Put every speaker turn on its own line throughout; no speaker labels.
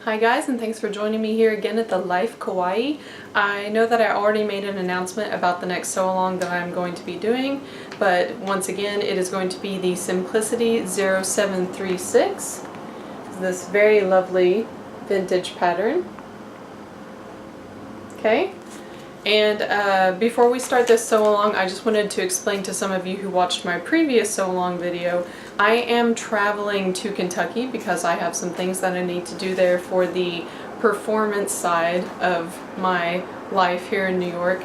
Hi guys, and thanks for joining me here again at the Life Kawaii. I know that I already made an announcement about the next sew-along that I'm going to be doing, but once again it is going to be the Simplicity 0736. This very lovely vintage pattern. Okay, and before we start this sew-along, I just wanted to explain to some of you who watched my previous sew-along video, I am traveling to Kentucky because I have some things that I need to do there for the performance side of my life here in New York.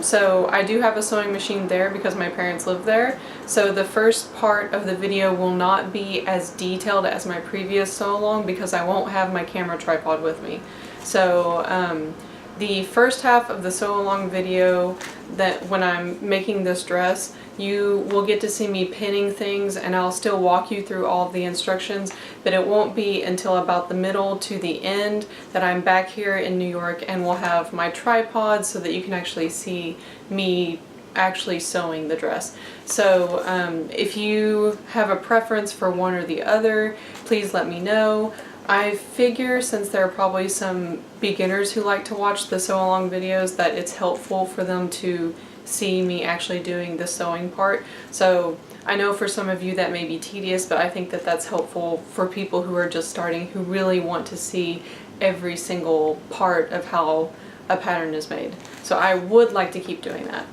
So I do have a sewing machine there because my parents live there. So the first part of the video will not be as detailed as my previous sew-along because I won't have my camera tripod with me. So the first half of the sew-along video, that when I'm making this dress, you will get to see me pinning things and I'll still walk you through all of the instructions, but it won't be until about the middle to the end that I'm back here in New York and will have my tripod so that you can actually see me actually sewing the dress. So if you have a preference for one or the other, please let me know. I figure since there are probably some beginners who like to watch the sew-along videos that it's helpful for them to see me actually doing the sewing part. So I know for some of you that may be tedious, but I think that that's helpful for people who are just starting, who really want to see every single part of how a pattern is made. So I would like to keep doing that.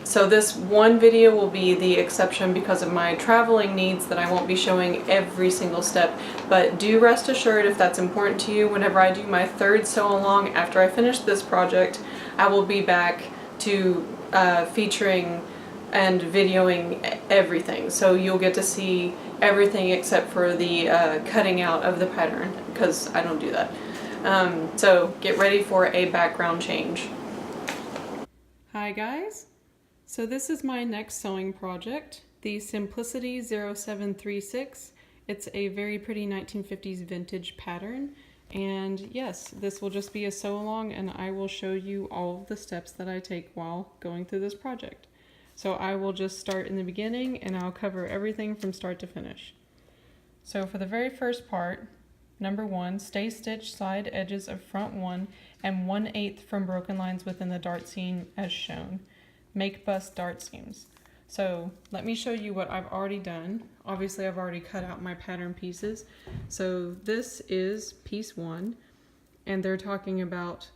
So this one video will be the exception because of my traveling needs, that I won't be showing every single step, but do rest assured, if that's important to you, whenever I do my third sew-along after I finish this project, I will be back to featuring and videoing everything. So you'll get to see everything except for the cutting out of the pattern, because I don't do that. So get ready for a background change. Hi guys. So this is my next sewing project, the Simplicity 0736. It's a very pretty 1950s vintage pattern, and yes, this will just be a sew-along and I will show you all of the steps that I take while going through this project. So I will just start in the beginning and I'll cover everything from start to finish. So for the very first part, number 1, stay stitch side edges of front 1 and 1/8 from broken lines within the dart seam as shown. Make bust dart seams. So let me show you what I've already done. Obviously I've already cut out my pattern pieces. So this is piece 1, and they're talking about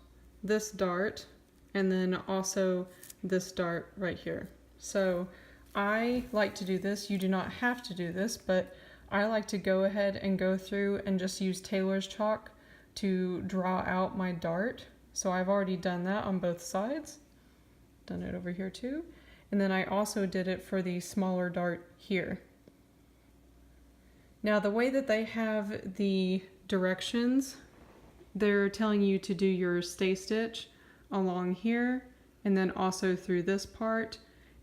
this dart and then also this dart right here. So I like to do this. You do not have to do this, but I like to go ahead and go through and just use tailor's chalk to draw out my dart. So I've already done that on both sides. Done it over here too, and then I also did it for the smaller dart here. Now the way that they have the directions, they're telling you to do your stay stitch along here and then also through this part,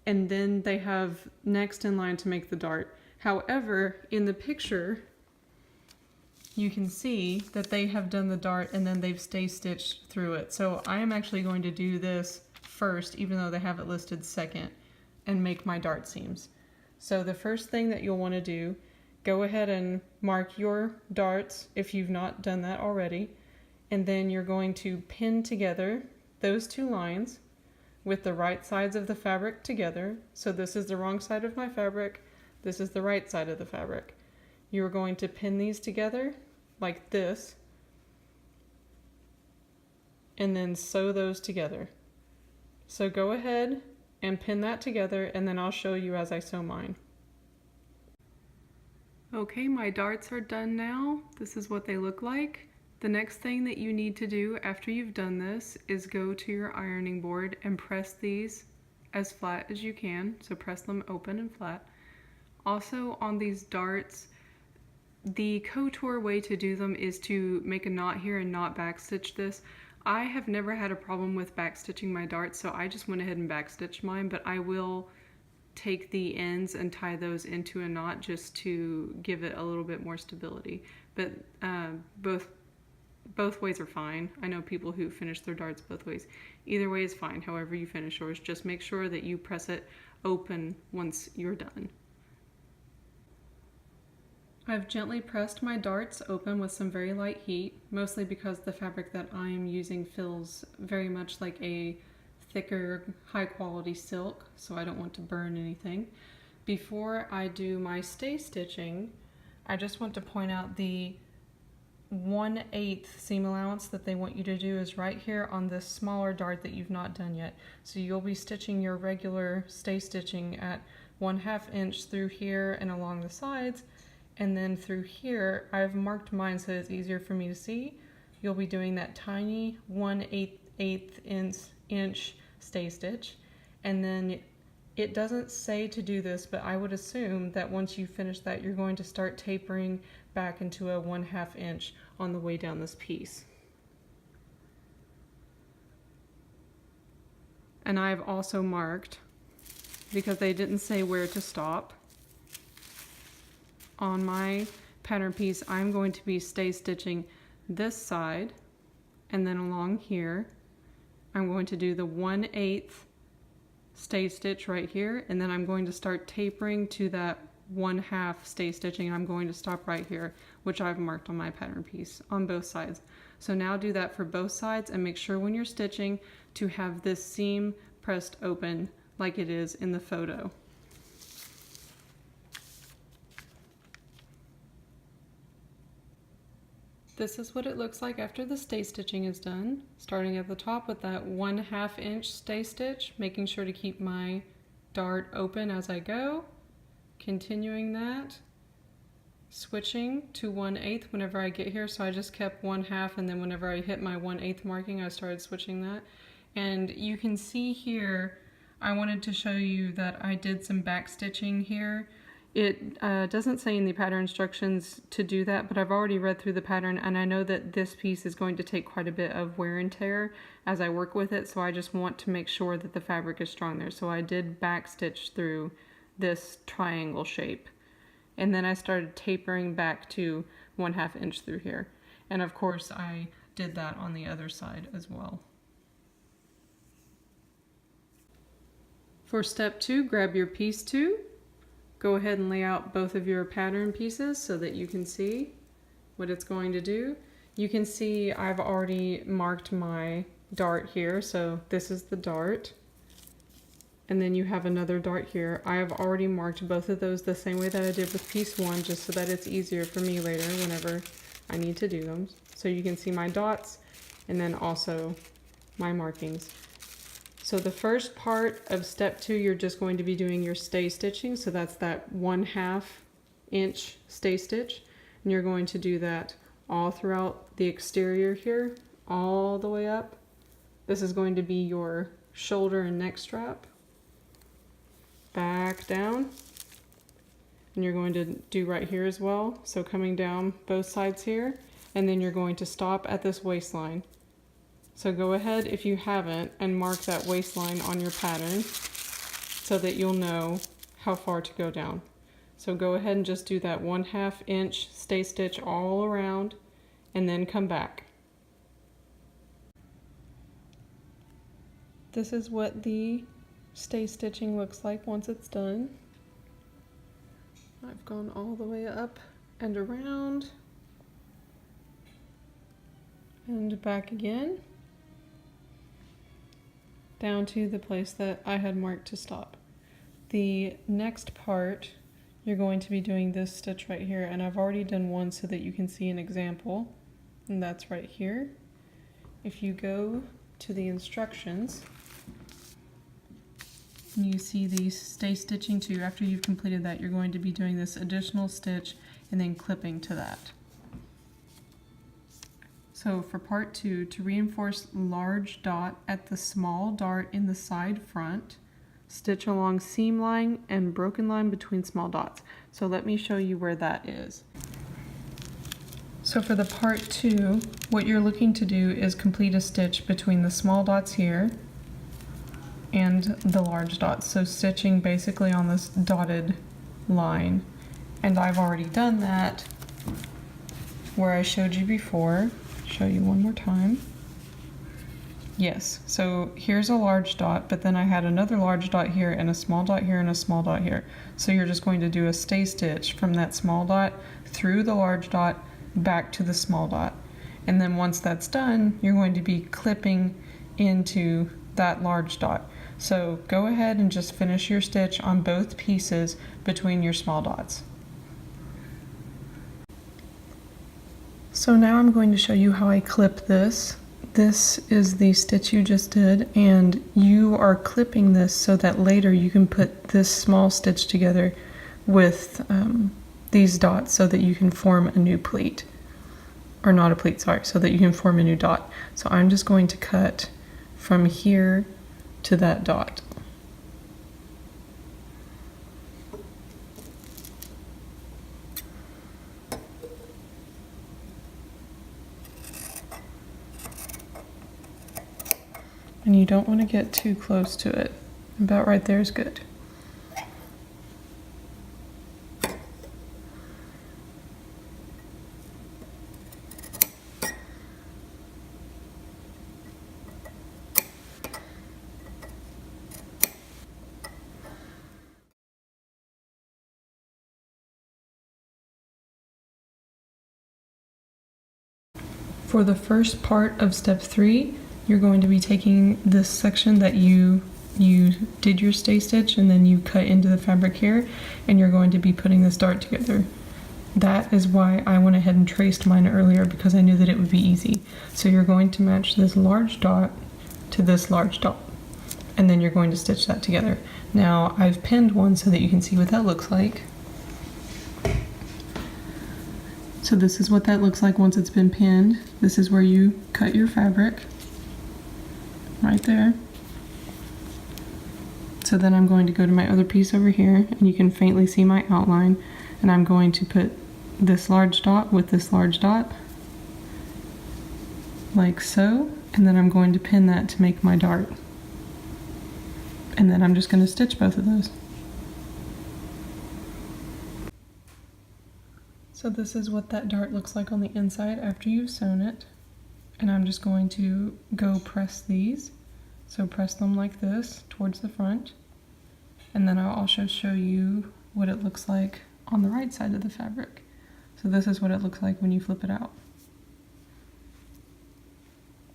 and then they have next in line to make the dart. However, in the picture you can see that they have done the dart and then they've stay stitched through it. So I am actually going to do this first, even though they have it listed second, and make my dart seams. So the first thing that you'll want to do, go ahead and mark your darts if you've not done that already, and then you're going to pin together those two lines with the right sides of the fabric together. So this is the wrong side of my fabric, this is the right side of the fabric. You're going to pin these together like this and then sew those together. So go ahead and pin that together and then I'll show you as I sew mine. Okay, my darts are done now. This is what they look like. The next thing that you need to do after you've done this is go to your ironing board and press these as flat as you can. So press them open and flat. Also on these darts, the couture way to do them is to make a knot here and not backstitch this. I have never had a problem with backstitching my darts, so I just went ahead and backstitched mine, but I will take the ends and tie those into a knot just to give it a little bit more stability. But both ways are fine. I know people who finish their darts both ways. Either way is fine, however you finish yours. Just make sure that you press it open once you're done. I've gently pressed my darts open with some very light heat, mostly because the fabric that I am using feels very much like a thicker, high quality silk, so I don't want to burn anything. Before I do my stay stitching, I just want to point out the 1/8 seam allowance that they want you to do is right here on this smaller dart that you've not done yet. So you'll be stitching your regular stay stitching at 1/2 inch through here and along the sides, and then through here I've marked mine so it's easier for me to see. You'll be doing that tiny 1/8 inch stay stitch, and then it doesn't say to do this, but I would assume that once you finish that, you're going to start tapering back into a 1/2 inch on the way down this piece. And I've also marked, because they didn't say where to stop, on my pattern piece, I'm going to be stay stitching this side, and then along here, I'm going to do the 1/8 stay stitch right here, and then I'm going to start tapering to that 1/2 stay stitching, and I'm going to stop right here, which I've marked on my pattern piece on both sides. So now do that for both sides, and make sure when you're stitching to have this seam pressed open like it is in the photo. This is what it looks like after the stay stitching is done. Starting at the top with that 1/2 inch stay stitch, making sure to keep my dart open as I go. Continuing that, switching to 1/8 whenever I get here. So I just kept 1/2, and then whenever I hit my 1/8 marking, I started switching that. And you can see here, I wanted to show you that I did some back stitching here. It doesn't say in the pattern instructions to do that, but I've already read through the pattern, and I know that this piece is going to take quite a bit of wear and tear as I work with it, so I just want to make sure that the fabric is strong there. So I did back stitch through this triangle shape, and then I started tapering back to 1/2 inch through here. And of course I did that on the other side as well. For step 2, grab your piece 2. Go ahead and lay out both of your pattern pieces so that you can see what it's going to do. You can see I've already marked my dart here, so this is the dart. And then you have another dart here. I have already marked both of those the same way that I did with piece 1, just so that it's easier for me later whenever I need to do them. So you can see my dots and then also my markings. So the first part of step 2, you're just going to be doing your stay stitching. So that's that 1/2 inch stay stitch. And you're going to do that all throughout the exterior here, all the way up. This is going to be your shoulder and neck strap. Back down. And you're going to do right here as well. So coming down both sides here. And then you're going to stop at this waistline. So go ahead, if you haven't, and mark that waistline on your pattern so that you'll know how far to go down. So go ahead and just do that 1/2 inch stay stitch all around, and then come back. This is what the stay stitching looks like once it's done. I've gone all the way up and around and back again, down to the place that I had marked to stop. The next part, you're going to be doing this stitch right here, and I've already done one so that you can see an example, and that's right here. If you go to the instructions, and you see the stay stitching too, after you've completed that, you're going to be doing this additional stitch and then clipping to that. So for part 2, to reinforce large dot at the small dart in the side front, stitch along seam line and broken line between small dots. So let me show you where that is. So for the part 2, what you're looking to do is complete a stitch between the small dots here and the large dots. So stitching basically on this dotted line. And I've already done that where I showed you before. Show you one more time. Yes, so here's a large dot, but then I had another large dot here and a small dot here and a small dot here. So you're just going to do a stay stitch from that small dot through the large dot back to the small dot. And then once that's done, you're going to be clipping into that large dot. So go ahead and just finish your stitch on both pieces between your small dots. So now I'm going to show you how I clip this. This is the stitch you just did, and you are clipping this so that later you can put this small stitch together with these dots so that you can form a new pleat. Or not a pleat, sorry, so that you can form a new dot. So I'm just going to cut from here to that dot. And you don't want to get too close to it. About right there is good. For the first part of step 3, you're going to be taking this section that you did your stay stitch and then you cut into the fabric here, and you're going to be putting this dart together. That is why I went ahead and traced mine earlier, because I knew that it would be easy. So you're going to match this large dot to this large dot, and then you're going to stitch that together. Now I've pinned one so that you can see what that looks like. So this is what that looks like once it's been pinned. This is where you cut your fabric, right there. So then I'm going to go to my other piece over here, and you can faintly see my outline, and I'm going to put this large dot with this large dot, like so, and then I'm going to pin that to make my dart. And then I'm just going to stitch both of those. So this is what that dart looks like on the inside after you've sewn it. And I'm just going to go press these. So press them like this towards the front. And then I'll also show you what it looks like on the right side of the fabric. So this is what it looks like when you flip it out.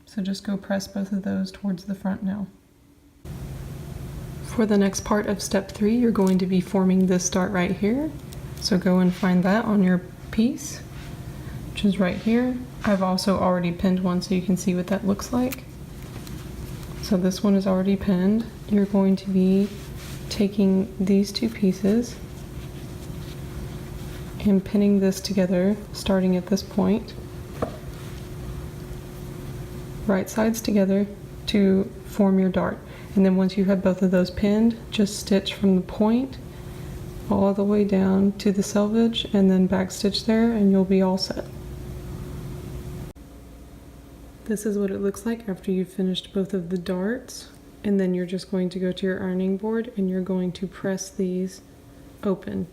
So just go press both of those towards the front now. For the next part of step 3, you're going to be forming this dart right here. So go and find that on your piece, which is right here. I've also already pinned one so you can see what that looks like. So this one is already pinned. You're going to be taking these two pieces and pinning this together, starting at this point. Right sides together to form your dart. And then once you have both of those pinned, just stitch from the point all the way down to the selvage and then back stitch there, and you'll be all set. This is what it looks like after you've finished both of the darts, and then you're just going to go to your ironing board and you're going to press these open.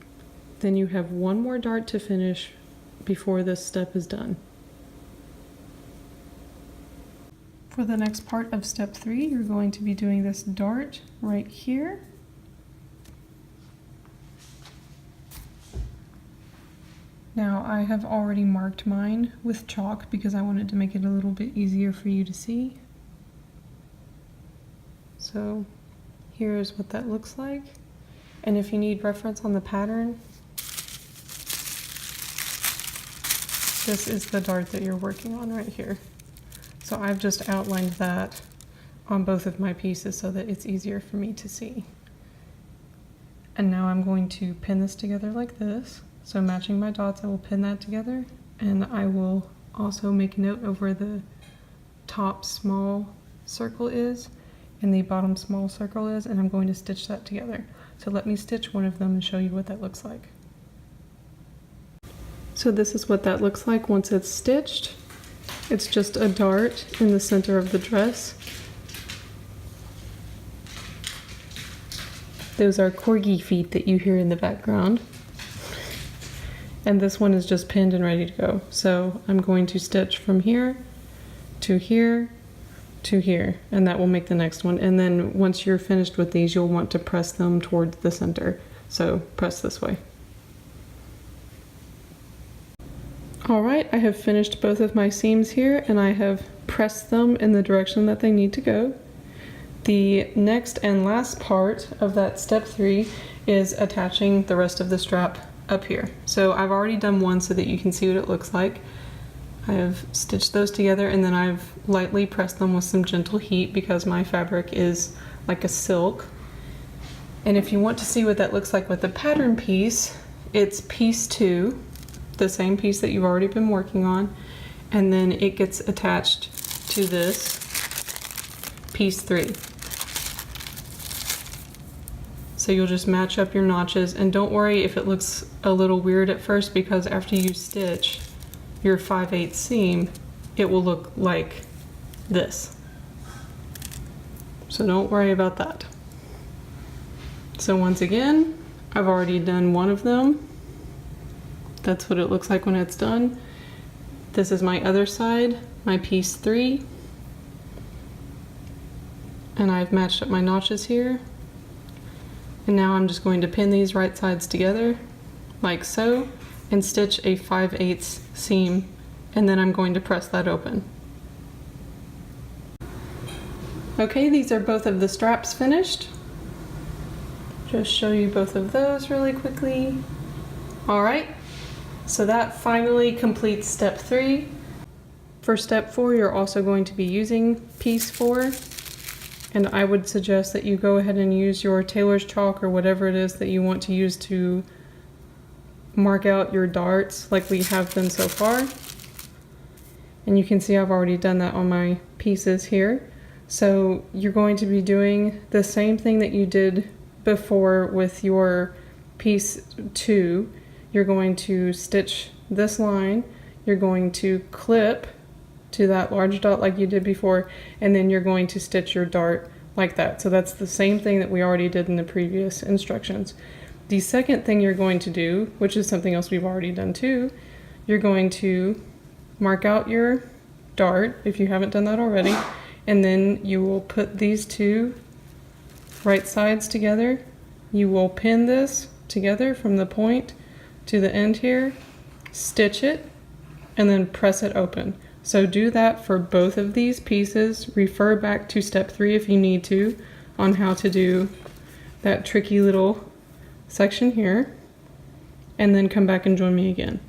Then you have one more dart to finish before this step is done. For the next part of step 3, you're going to be doing this dart right here. Now I have already marked mine with chalk because I wanted to make it a little bit easier for you to see. So here's what that looks like. And if you need reference on the pattern, this is the dart that you're working on right here. So I've just outlined that on both of my pieces so that it's easier for me to see. And now I'm going to pin this together like this. So matching my dots, I will pin that together, and I will also make a note of where the top small circle is and the bottom small circle is, and I'm going to stitch that together. So let me stitch one of them and show you what that looks like. So this is what that looks like once it's stitched. It's just a dart in the center of the dress. Those are corgi feet that you hear in the background. And this one is just pinned and ready to go. So I'm going to stitch from here to here, to here, and that will make the next one. And then once you're finished with these, you'll want to press them towards the center. So press this way. All right, I have finished both of my seams here, and I have pressed them in the direction that they need to go. The next and last part of that step 3 is attaching the rest of the strap up here. So I've already done one so that you can see what it looks like. I have stitched those together, and then I've lightly pressed them with some gentle heat because my fabric is like a silk. And if you want to see what that looks like with the pattern piece, it's piece 2, the same piece that you've already been working on, and then it gets attached to this piece 3. So you'll just match up your notches, and don't worry if it looks a little weird at first, because after you stitch your 5/8 seam, it will look like this. So don't worry about that. So once again, I've already done one of them. That's what it looks like when it's done. This is my other side, my piece 3. And I've matched up my notches here. And now I'm just going to pin these right sides together, like so, and stitch a 5/8 seam, and then I'm going to press that open. Okay, these are both of the straps finished. Just show you both of those really quickly. All right, so that finally completes step 3. For step 4, you're also going to be using piece 4. And I would suggest that you go ahead and use your tailor's chalk or whatever it is that you want to use to mark out your darts like we have been so far. And you can see I've already done that on my pieces here. So you're going to be doing the same thing that you did before with your piece 2. You're going to stitch this line, you're going to clip to that large dot like you did before, and then you're going to stitch your dart like that. So that's the same thing that we already did in the previous instructions. The second thing you're going to do, which is something else we've already done too, you're going to mark out your dart if you haven't done that already, and then you will put these two right sides together. You will pin this together from the point to the end here, stitch it, and then press it open. So do that for both of these pieces. Refer back to step 3 if you need to on how to do that tricky little section here, and then come back and join me again.